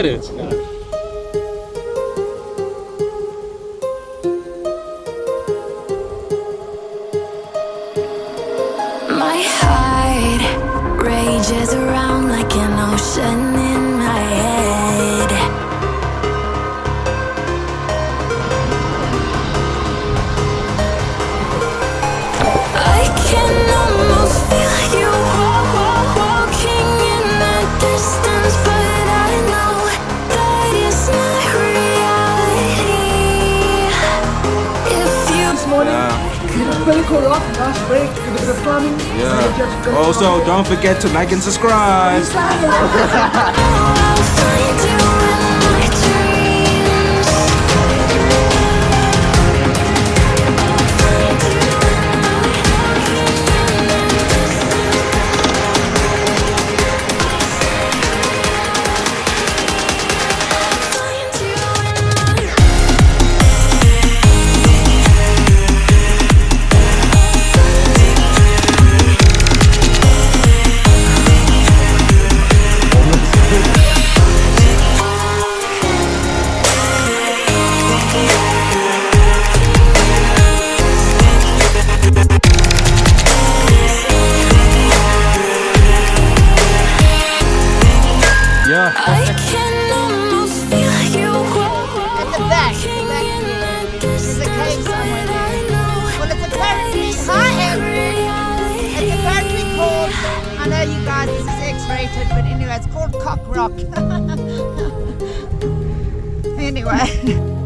at it. My heart rages around like an ocean in my head. I can almost feel you walking in the distance, but I know that it's not reality. If you This morning, we did a really cool rock last break. We did a bit of climbing. Yeah. Also, don't forget to like and subscribe. I'll find you in my dreams. Yeah. I can almost feel you At the back view, there's a cave somewhere there. Well, it's apparently, hi Andrew. It's apparently called, I know you guys, this is X-rated, but anyway, it's called Cock Rock. Anyway.